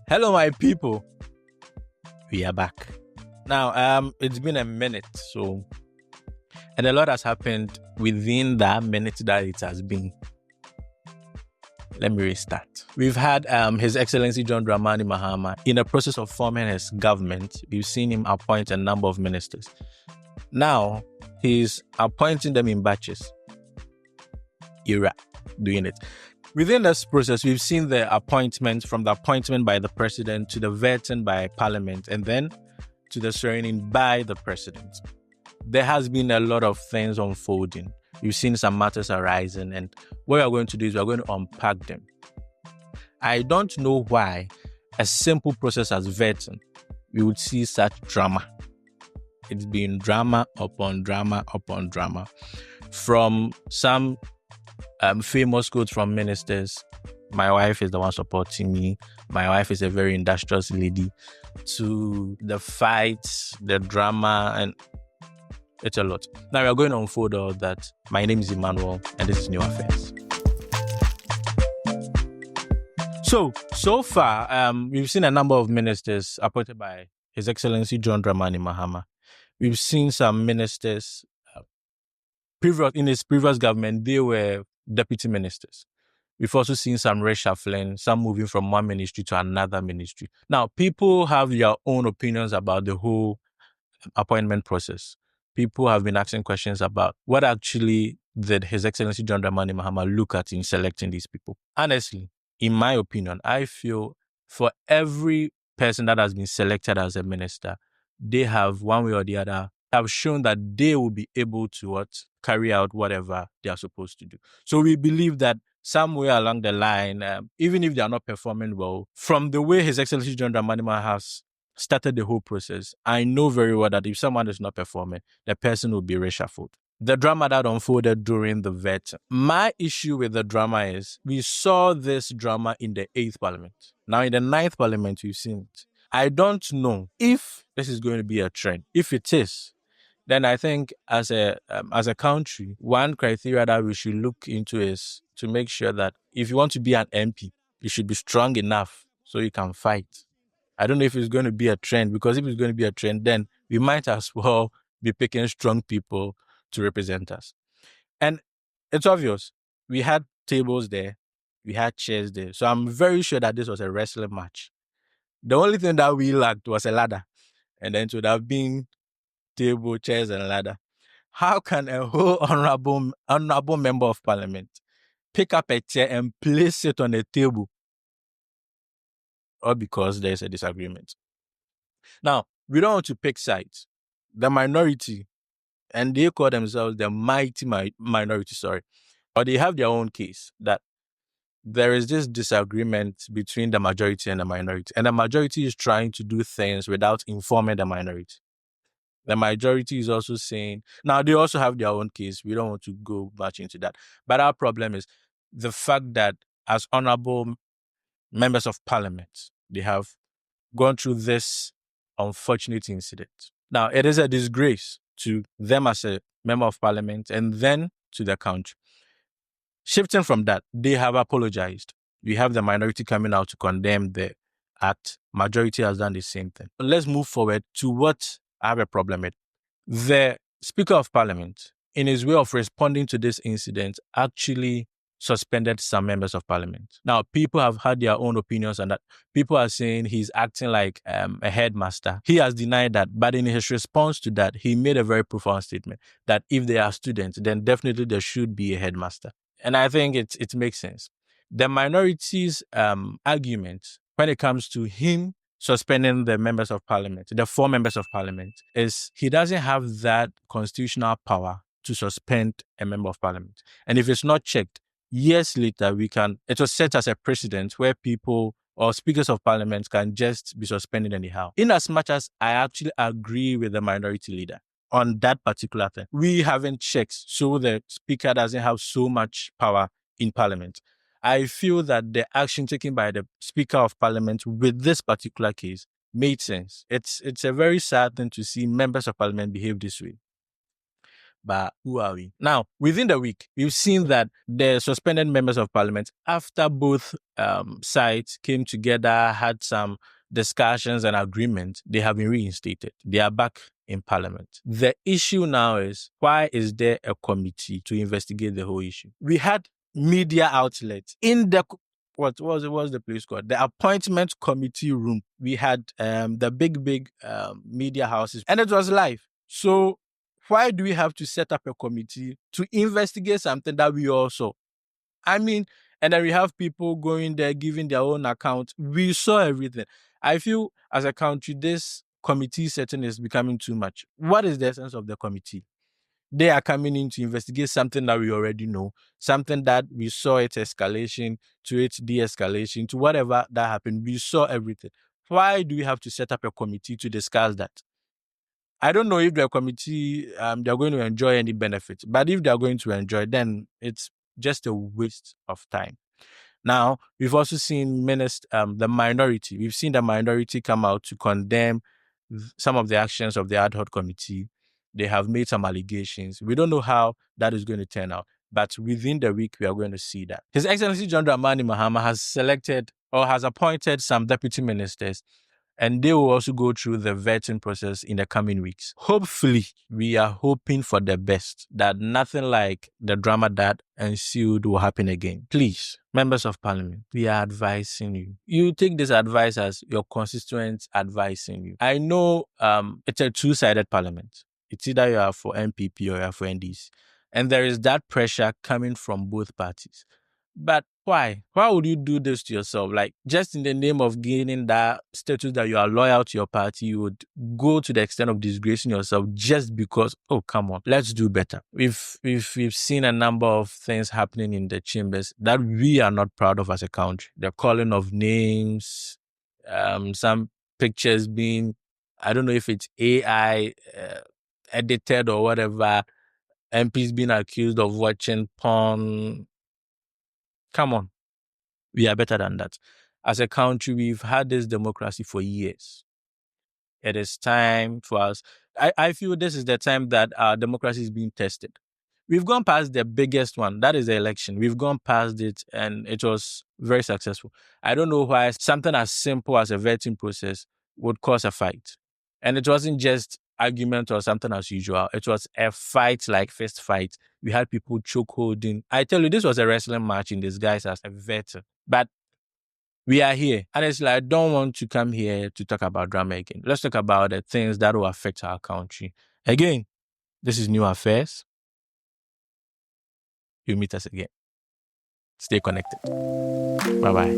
Hello, my people. We are back. Now, it's been a minute, and a lot has happened within that minute that it has been. Let me restart. We've had His Excellency John Dramani Mahama in the process of forming his government. We've seen him appoint a number of ministers. Now, he's appointing them in batches. Era doing it. Within this process, we've seen the appointment, from the appointment by the president to the vetting by parliament, and then to the swearing in by the president. There has been a lot of things unfolding. You've seen some matters arising, and what we're going to do is we're going to unpack them. I don't know why a simple process as vetting, we would see such drama. It's been drama upon drama upon drama. From some famous quotes from ministers, my wife is the one supporting me, my wife is a very industrious lady, to the fights, the drama, and it's a lot. Now we are going to unfold all that. My name is Emmanuel, and this is New Affairs. So far, we've seen a number of ministers appointed by His Excellency John Dramani Mahama. We've seen some ministers in his previous government, they were deputy ministers. We've also seen some reshuffling, some moving from one ministry to another ministry. Now, people have their own opinions about the whole appointment process. People have been asking questions about what actually did His Excellency John Dramani Mahama look at in selecting these people. Honestly, in my opinion, I feel for every person that has been selected as a minister, they have, one way or the other, have shown that they will be able to carry out whatever they are supposed to do. So we believe that somewhere along the line, even if they are not performing well, from the way His Excellency John Dramani Mahama has started the whole process, I know very well that if someone is not performing, the person will be reshuffled. The drama that unfolded during the vet. My issue with the drama is we saw this drama in the 8th Parliament. Now in the 9th Parliament, we've seen it. I don't know if this is going to be a trend. If it is, then I think as a country, one criteria that we should look into is to make sure that if you want to be an MP, you should be strong enough so you can fight. I don't know if it's going to be a trend, because if it's going to be a trend, then we might as well be picking strong people to represent us. And it's obvious. We had tables there. We had chairs there. So I'm very sure that this was a wrestling match. The only thing that we lacked was a ladder. And then it would have been table, chairs, and ladder. How can a whole honorable member of parliament pick up a chair and place it on a table? Or because there's a disagreement. Now, we don't want to pick sides. The minority, and they call themselves the mighty minority, or they have their own case that there is this disagreement between the majority and the minority. And the majority is trying to do things without informing the minority. The majority is also saying, now they also have their own case. We don't want to go much into that. But our problem is the fact that as honorable members of parliament, they have gone through this unfortunate incident. Now, it is a disgrace to them as a member of parliament and then to the country. Shifting from that, they have apologized. We have the minority coming out to condemn the act. Majority has done the same thing. Let's move forward to what I have a problem with. The Speaker of Parliament, in his way of responding to this incident, actually suspended some members of parliament. Now, people have had their own opinions on that. People are saying he's acting like a headmaster. He has denied that, but in his response to that, he made a very profound statement that if they are students, then definitely there should be a headmaster. And I think it makes sense. The minority's argument when it comes to him suspending the members of parliament, the 4 members of parliament, is he doesn't have that constitutional power to suspend a member of parliament. And if it's not checked, years later, it was set as a precedent where people or speakers of parliament can just be suspended anyhow. In as much as I actually agree with the minority leader on that particular thing, we haven't checked, so the speaker doesn't have so much power in parliament. I feel that the action taken by the Speaker of Parliament with this particular case made sense. It's a very sad thing to see members of Parliament behave this way. but who are we? Now, within the week, we've seen that the suspended members of parliament, after both sides came together, had some discussions and agreement, they have been reinstated. They are back in parliament. The issue now is, why is there a committee to investigate the whole issue? We had media outlets in the what was the place called? The appointment committee room. We had the big media houses, and it was live. So why do we have to set up a committee to investigate something that we all saw? I mean, and then we have people going there giving their own account. We saw everything. I feel as a country, this committee setting is becoming too much. What is the essence of the committee? They are coming in to investigate something that we already know, something that we saw its escalation to its de-escalation to whatever that happened. We saw everything. Why do we have to set up a committee to discuss that? I don't know if the committee, they're going to enjoy any benefits, but if they're going to enjoy, then it's just a waste of time. Now, we've also seen the minority. We've seen the minority come out to condemn some of the actions of the ad hoc committee. They have made some allegations. We don't know how that is going to turn out, but within the week, we are going to see that. His Excellency John Dramani Mahama has selected or has appointed some deputy ministers, and they will also go through the vetting process in the coming weeks. Hopefully, we are hoping for the best, that nothing like the drama that ensued will happen again. Please, members of parliament, we are advising you. You take this advice as your constituents advising you. I know it's a two-sided parliament. It's either you are for MPP or you are for NDC. And there is that pressure coming from both parties. But why? Why would you do this to yourself? Like, just in the name of gaining that status that you are loyal to your party, you would go to the extent of disgracing yourself just because, oh, come on, let's do better. We've seen a number of things happening in the chambers that we are not proud of as a country. The calling of names, some pictures being, I don't know if it's AI edited or whatever, MPs being accused of watching porn. Come on. We are better than that. As a country, we've had this democracy for years. It is time for us. I feel this is the time that our democracy is being tested. We've gone past the biggest one. That is the election. We've gone past it, and it was very successful. I don't know why something as simple as a vetting process would cause a fight. And it wasn't just argument or something as usual. It was a fight, like fist fight. We had people choke holding. I tell you, this was a wrestling match in disguise as a veteran. But we are here. Honestly, I don't want to come here to talk about drama again. Let's talk about the things that will affect our country. Again, this is New Affairs. You meet us again. Stay connected. Bye-bye.